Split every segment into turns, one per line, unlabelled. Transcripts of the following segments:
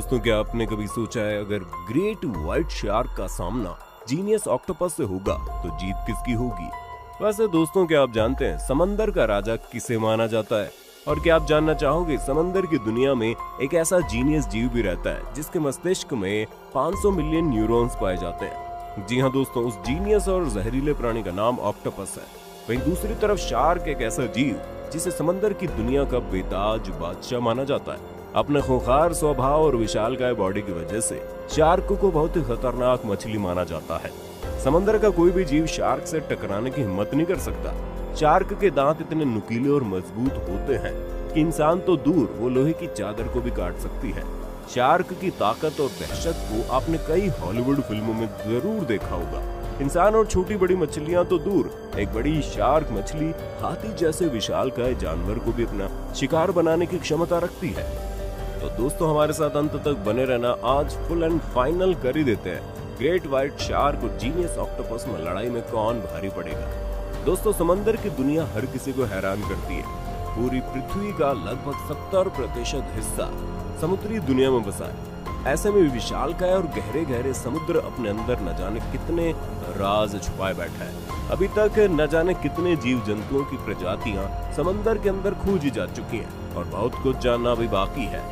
दोस्तों, क्या आपने कभी सोचा है अगर ग्रेट व्हाइट शार्क का सामना जीनियस ऑक्टोपस से होगा तो जीत किसकी होगी? वैसे दोस्तों, क्या आप जानते हैं समंदर का राजा किसे माना जाता है? और क्या आप जानना चाहोगे समंदर की दुनिया में एक ऐसा जीनियस जीव भी रहता है जिसके मस्तिष्क में 500 मिलियन न्यूरॉन्स पाए जाते हैं। जी हाँ दोस्तों, उस जीनियस और जहरीले प्राणी का नाम ऑक्टोपस है। वहीं दूसरी तरफ शार्क एक ऐसा जीव जिसे समंदर की दुनिया का बेताज बादशाह माना जाता है। अपने खूंखार स्वभाव और विशालकाय बॉडी की वजह से शार्क को बहुत ही खतरनाक मछली माना जाता है। समंदर का कोई भी जीव शार्क से टकराने की हिम्मत नहीं कर सकता। शार्क के दांत इतने नुकीले और मजबूत होते हैं कि इंसान तो दूर, वो लोहे की चादर को भी काट सकती है। शार्क की ताकत और दहशत को आपने कई हॉलीवुड फिल्मों में जरूर देखा होगा। इंसान और छोटी बड़ी मछलियां तो दूर, एक बड़ी शार्क मछली हाथी जैसे विशालकाय जानवर को भी अपना शिकार बनाने की क्षमता रखती है। तो दोस्तों, हमारे साथ अंत तक बने रहना। आज फुल एंड फाइनल कर ही देते हैं ग्रेट व्हाइट शार्क और जीनियस ऑक्टोपस में लड़ाई में कौन भारी पड़ेगा। दोस्तों, समंदर की दुनिया हर किसी को हैरान करती है। पूरी पृथ्वी का लगभग 70% हिस्सा समुद्री दुनिया में बसा है। ऐसे में विशालकाय और गहरे गहरे समुद्र अपने अंदर न जाने कितने राज छुपाए बैठा है। अभी तक न जाने कितने जीव जंतुओं की प्रजातियां समंदर के अंदर खोजी जा चुकी हैं और बहुत कुछ जानना भी बाकी है।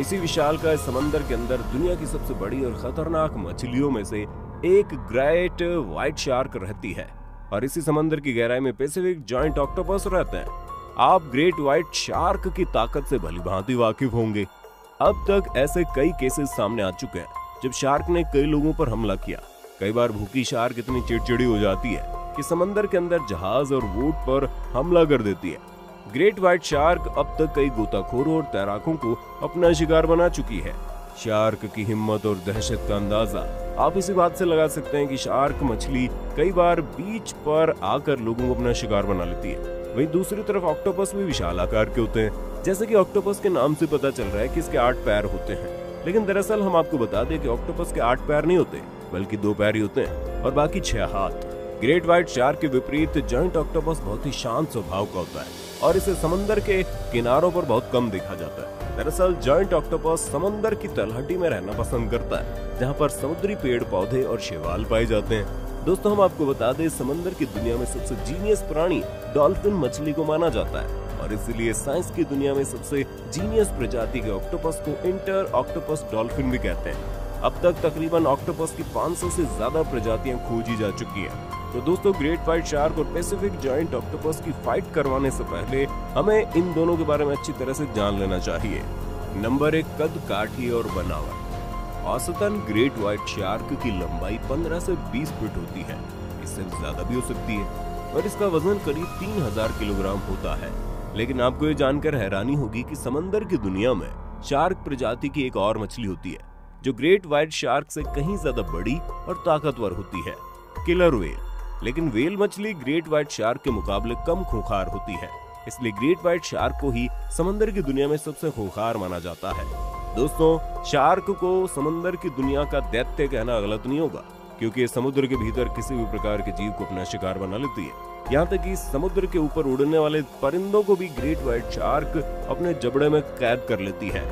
इसी विशालकाय समंदर के अंदर दुनिया की सबसे बड़ी और खतरनाक मछलियों में से एक ग्रेट व्हाइट शार्क रहती है और इसी समंदर की गहराई में पैसिफिक जॉइंट ऑक्टोपस रहते हैं। आप ग्रेट व्हाइट शार्क की ताकत से भलीभांति वाकिफ होंगे। अब तक ऐसे कई केसेस सामने आ चुके हैं जब शार्क ने कई लोगों पर हमला किया। कई बार भूखी शार्क इतनी चिड़चिड़ी हो जाती है कि समंदर के अंदर जहाज और बोट पर हमला कर देती है। ग्रेट व्हाइट शार्क अब तक कई गोताखोरों और तैराकों को अपना शिकार बना चुकी है। शार्क की हिम्मत और दहशत का अंदाजा आप इसी बात से लगा सकते हैं कि शार्क मछली कई बार बीच पर आकर लोगों को अपना शिकार बना लेती है। वहीं दूसरी तरफ ऑक्टोपस भी विशाल आकार के होते हैं। जैसे कि ऑक्टोपस के नाम से पता चल रहा है कि इसके 8 पैर होते हैं, लेकिन दरअसल हम आपको बता दें कि ऑक्टोपस के 8 पैर नहीं होते, बल्कि 2 पैर ही होते हैं और बाकी 6 हाथ। ग्रेट व्हाइट शार्क के विपरीत जॉइंट ऑक्टोपस बहुत ही शांत स्वभाव का होता है और इसे समंदर के किनारों पर बहुत कम देखा जाता है। दरअसल जॉइंट ऑक्टोपस समंदर की तलहटी में रहना पसंद करता है, जहाँ पर समुद्री पेड़ पौधे और शैवाल पाए जाते हैं। दोस्तों, हम आपको बता दें समंदर की दुनिया में सबसे जीनियस प्राणी डॉल्फिन मछली को माना जाता है और इसलिए साइंस की दुनिया में सबसे जीनियस प्रजाति के ऑक्टोपस को इंटर ऑक्टोपस डॉल्फिन भी कहते हैं। अब तक तकरीबन ऑक्टोपस की 500 से ज्यादा प्रजातियां खोजी जा चुकी हैं। तो दोस्तों, ग्रेट व्हाइट शार्क और पैसिफिक जॉइंट ऑक्टोपस की फाइट करवाने से पहले हमें इन दोनों के बारे में अच्छी तरह से जान लेना चाहिए। नंबर 1, कद काठी और बनावट। औसतन ग्रेट व्हाइट शार्क की लंबाई 15 से 20 फीट होती है, इससे ज्यादा भी हो सकती है और इसका वजन करीब 3000 किलोग्राम होता है। लेकिन आपको ये जानकर हैरानी होगी कि समंदर की दुनिया में शार्क प्रजाति की एक और मछली होती है जो ग्रेट व्हाइट शार्क से कहीं ज्यादा बड़ी और ताकतवर होती है, किलर वेल। लेकिन वेल मछली ग्रेट व्हाइट शार्क के मुकाबले कम खूंखार होती है, इसलिए ग्रेट व्हाइट शार्क को ही समंदर की दुनिया में सबसे खूंखार माना जाता है। दोस्तों, शार्क को समंदर की दुनिया का दैत्य कहना गलत नहीं होगा, क्योंकि ये समुद्र के भीतर किसी भी प्रकार के जीव को अपना शिकार बना लेती है। यहाँ तक कि समुद्र के ऊपर उड़ने वाले परिंदों को भी ग्रेट व्हाइट शार्क अपने जबड़े में कैद कर लेती है।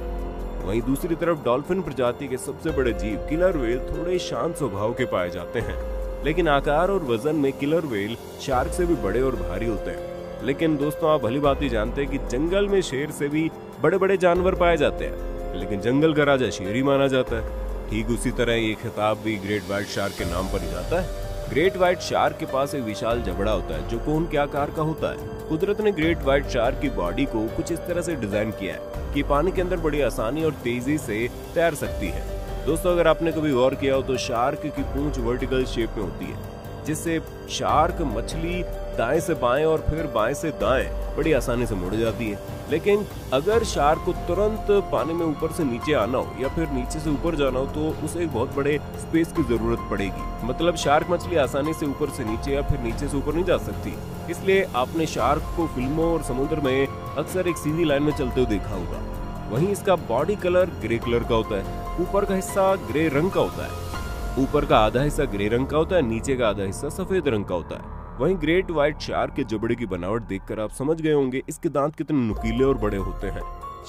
वहीं दूसरी तरफ डॉल्फिन प्रजाति के सबसे बड़े जीव किलर वेल थोड़े शांत स्वभाव के पाए जाते हैं, लेकिन आकार और वजन में किलर वेल शार्क से भी बड़े और भारी होते हैं। लेकिन दोस्तों, आप भली भांति जानते हैं कि जंगल में शेर से भी बड़े बड़े जानवर पाए जाते हैं, लेकिन जंगल का राजा शेर ही माना जाता है। ठीक उसी तरह ये खिताब भी ग्रेट व्हाइट शार्क के नाम पर ही जाता है। ग्रेट व्हाइट शार्क के पास एक विशाल जबड़ा होता है जो कोन के आकार का होता है। कुदरत ने ग्रेट व्हाइट शार्क की बॉडी को कुछ इस तरह से डिजाइन किया है कि पानी के अंदर बड़ी आसानी और तेजी से तैर सकती है। दोस्तों, अगर आपने कभी गौर किया हो तो शार्क की पूंछ वर्टिकल शेप में होती है, जिससे शार्क मछली दाएं से बाएं और फिर बाएं से दाएं बड़ी आसानी से मुड़ जाती है। लेकिन अगर शार्क को तुरंत पानी में ऊपर से नीचे आना हो या फिर नीचे से ऊपर जाना हो तो उसे एक बहुत बड़े स्पेस की जरूरत पड़ेगी। मतलब शार्क मछली आसानी से ऊपर से नीचे या फिर नीचे से ऊपर नहीं जा सकती। इसलिए आपने शार्क को फिल्मों और समुद्र में अक्सर एक सीधी लाइन में चलते हुए देखा होगा। वहीं इसका बॉडी कलर ग्रे कलर का होता है। ऊपर का हिस्सा ग्रे रंग का होता है, ऊपर का आधा हिस्सा ग्रे रंग का होता है, नीचे का आधा हिस्सा सफेद रंग का होता है। वहीं ग्रेट व्हाइट शार्क के जबड़े की बनावट देखकर आप समझ गए होंगे इसके दांत कितने नुकीले और बड़े होते हैं।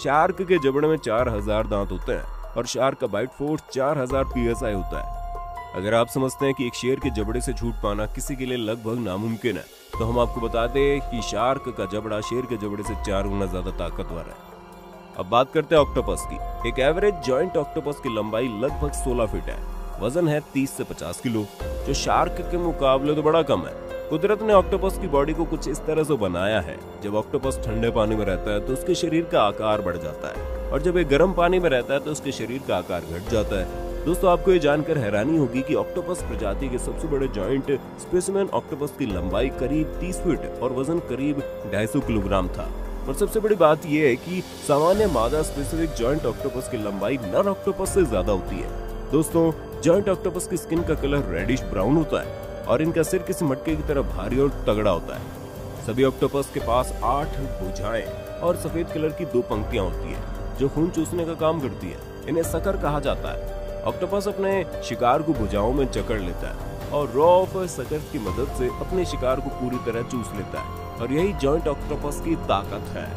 शार्क के जबड़े में 4000 दांत होते हैं और शार्क का बाइट फोर्स 4000 PSI होता है। अगर आप समझते हैं कि एक शेर के जबड़े से छूट पाना किसी के लिए लगभग नामुमकिन है, तो हम आपको बता दें कि शार्क का जबड़ा शेर के जबड़े से 4 गुना ज्यादा ताकतवर है। अब बात करते हैं ऑक्टोपस की। एक एवरेज जॉइंट ऑक्टोपस की लंबाई लगभग 16 फीट है। वजन है 30 से 50 किलो, जो शार्क के मुकाबले तो बड़ा कम है। कुदरत ने ऑक्टोपस की बॉडी को कुछ इस तरह से बनाया है, जब ऑक्टोपस ठंडे पानी में रहता है तो उसके शरीर का आकार बढ़ जाता है, और जब ये गर्म पानी में रहता है तो उसके शरीर का आकार घट जाता है। दोस्तों, आपको ये जानकर हैरानी होगी कि ऑक्टोपस प्रजाति के सबसे बड़े जॉइंट स्पेसिमेन ऑक्टोपस की लंबाई करीब 30 फीट और वजन करीब 250 किलोग्राम था। और सबसे बड़ी बात यह है कि सामान्य मादा स्पेसिफिक जॉइंट ऑक्टोपस की लंबाई नर ऑक्टोपस से ज्यादा होती है। दोस्तों, जॉइंट ऑक्टोपस की स्किन का कलर रेडिश ब्राउन होता है और इनका सिर किसी मटके की तरह भारी और तगड़ा होता है। सभी ऑक्टोपस के पास 8 भुजाएं और सफेद कलर की 2 पंक्तियां होती है, जो खून चूसने का काम करती है। इन्हें सकर कहा जाता है। ऑक्टोपस अपने शिकार को भुजाओं में जकड़ लेता है और रॉ ऑफ सकर की मदद से अपने शिकार को पूरी तरह चूस लेता है, और यही जॉइंट ऑक्टोपस की ताकत है।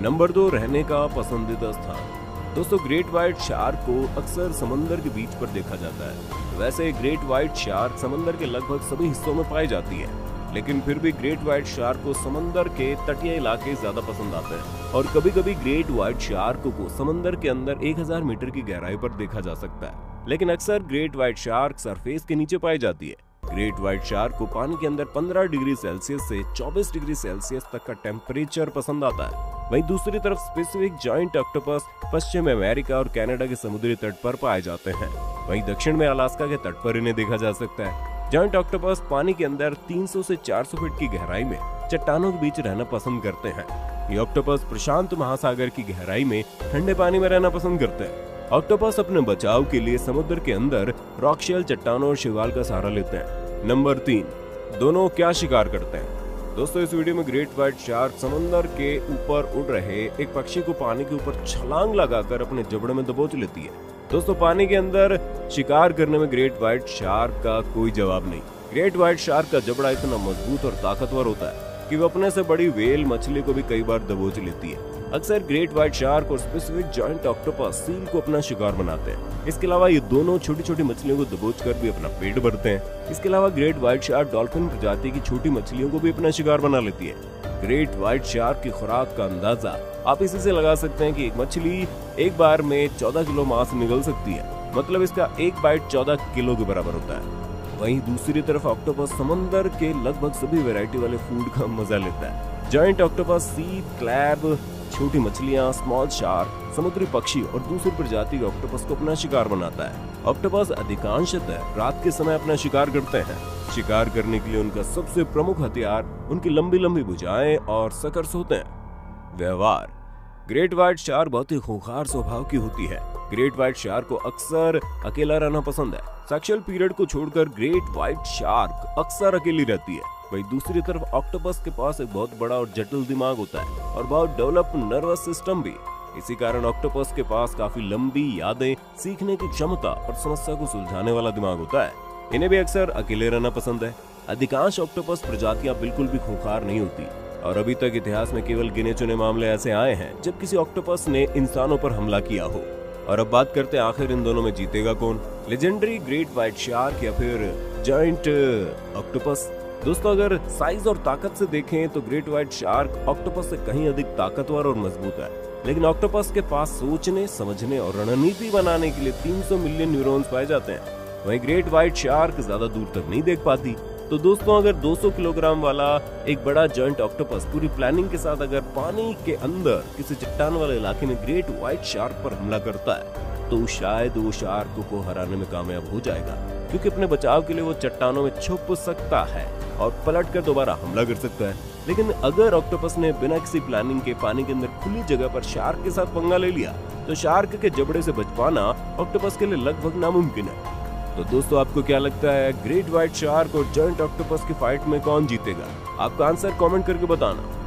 नंबर 2, रहने का पसंदीदा स्थान। दोस्तों, ग्रेट व्हाइट शार्क को अक्सर समंदर के बीच पर देखा जाता है। वैसे ग्रेट व्हाइट शार्क समंदर के लगभग सभी हिस्सों में पाई जाती है, लेकिन फिर भी ग्रेट व्हाइट शार्क को समंदर के तटीय इलाके ज्यादा पसंद आते हैं, और कभी कभी ग्रेट व्हाइट शार्क को समंदर के अंदर 1000 मीटर की गहराई पर देखा जा सकता है। लेकिन अक्सर ग्रेट व्हाइट शार्क सरफेस के नीचे पाई जाती है। ग्रेट व्हाइट शार्क को पानी के अंदर 15 डिग्री सेल्सियस से 24 डिग्री सेल्सियस तक का टेम्परेचर पसंद आता है। वहीं दूसरी तरफ स्पेसिफिक जॉइंट ऑक्टोपस पश्चिम अमेरिका और कनाडा के समुद्री तट पर पाए जाते हैं। वहीं दक्षिण में अलास्का के तट पर इन्हें देखा जा सकता है। जॉइंट ऑक्टोपस पानी के अंदर 300 से 400 फीट की गहराई में चट्टानों के बीच रहना पसंद करते हैं। ये ऑक्टोपस प्रशांत महासागर की गहराई में ठंडे पानी में रहना पसंद करते हैं। ऑक्टोपस अपने बचाव के लिए समुद्र के अंदर रॉकशेल, चट्टानों और शैवाल का सहारा लेते हैं। नंबर 3, दोनों क्या शिकार करते हैं। दोस्तों, इस वीडियो में ग्रेट व्हाइट शार्क समंदर के ऊपर उड़ रहे एक पक्षी को पानी के ऊपर छलांग लगाकर अपने जबड़े में दबोच लेती है। दोस्तों, पानी के अंदर शिकार करने में ग्रेट व्हाइट शार्क का कोई जवाब नहीं। ग्रेट व्हाइट शार्क का जबड़ा इतना मजबूत और ताकतवर होता है कि वो अपने से बड़ी व्हेल मछली को भी कई बार दबोच लेती है। अक्सर ग्रेट व्हाइट शार्क और स्पेसिफिक जॉइंट ऑक्टोपस सील को अपना शिकार बनाते हैं। इसके अलावा ये दोनों छोटी छोटी मछलियों को दबोचकर भी अपना पेट भरते हैं। इसके अलावा ग्रेट व्हाइट शार्क डॉल्फिन प्रजाति की छोटी मछलियों को भी अपना शिकार बना लेती है। ग्रेट व्हाइट शार्क की खुराक का अंदाजा आप इसी से लगा सकते हैं कि एक मछली एक बार में 14 किलो मांस निगल सकती है, मतलब इसका एक बाइट 14 किलो के बराबर होता है। वहीं दूसरी तरफ ऑक्टोपस समंदर के लगभग सभी वैरायटी वाले फूड का मजा लेता है। जॉइंट ऑक्टोपस सीप, क्लैब, छोटी मछलियां, स्मॉल शार्क, समुद्री पक्षी और दूसरी प्रजाति के ऑक्टोपस को अपना शिकार बनाता है। ऑक्टोपस अधिकांशतः रात के समय अपना शिकार करते हैं। शिकार करने के लिए उनका सबसे प्रमुख हथियार उनकी लंबी लंबी भुजाएं और सकर्स होते हैं। व्यवहार। ग्रेट व्हाइट शार्क बहुत ही खूंखार स्वभाव की होती है। ग्रेट व्हाइट शार्क को अक्सर अकेला रहना पसंद है। सेक्सुअल पीरियड को छोड़कर ग्रेट व्हाइट शार्क अक्सर अकेली रहती है। वहीं दूसरी तरफ ऑक्टोपस के पास एक बहुत बड़ा और जटिल दिमाग होता है और बहुत डेवलप नर्वस सिस्टम भी। इसी कारण ऑक्टोपस के पास काफी लंबी यादें, सीखने की क्षमता और समस्या को सुलझाने वाला दिमाग होता है। इन्हें भी अक्सर अकेले रहना पसंद है। अधिकांश ऑक्टोपस प्रजातियां बिल्कुल भी खूंखार नहीं होती और अभी तक इतिहास में केवल गिने चुने मामले ऐसे आए हैं जब किसी ऑक्टोपस ने इंसानों पर हमला किया हो। और अब बात करते हैं आखिर इन दोनों में जीतेगा कौन, लेजेंडरी ग्रेट व्हाइट शार्क या फिर जॉइंट ऑक्टोपस। दोस्तों, अगर साइज और ताकत से देखें तो ग्रेट व्हाइट शार्क ऑक्टोपस से कहीं अधिक ताकतवर और मजबूत है, लेकिन ऑक्टोपस के पास सोचने, समझने और रणनीति बनाने के लिए 300 मिलियन न्यूरॉन्स पाए जाते हैं। वहीं ग्रेट व्हाइट शार्क ज्यादा दूर तक नहीं देख पाती। तो दोस्तों, अगर 200 किलोग्राम वाला एक बड़ा जॉइंट ऑक्टोपस पूरी प्लानिंग के साथ अगर पानी के अंदर किसी चट्टान वाले इलाके में ग्रेट व्हाइट शार्क पर हमला करता है तो शायद वो शार्क को हराने में कामयाब हो जाएगा, क्योंकि अपने बचाव के लिए वो चट्टानों में छुप सकता है और पलटकर दोबारा हमला कर सकता है। लेकिन अगर ऑक्टोपस ने बिना किसी प्लानिंग के पानी के अंदर खुली जगह पर शार्क के साथ पंगा ले लिया तो शार्क के जबड़े से बच पाना ऑक्टोपस के लिए लगभग नामुमकिन है। तो दोस्तों, आपको क्या लगता है, ग्रेट व्हाइट शार्क और जॉइंट ऑक्टोपस की फाइट में कौन जीतेगा? आपका आंसर कमेंट करके बताना।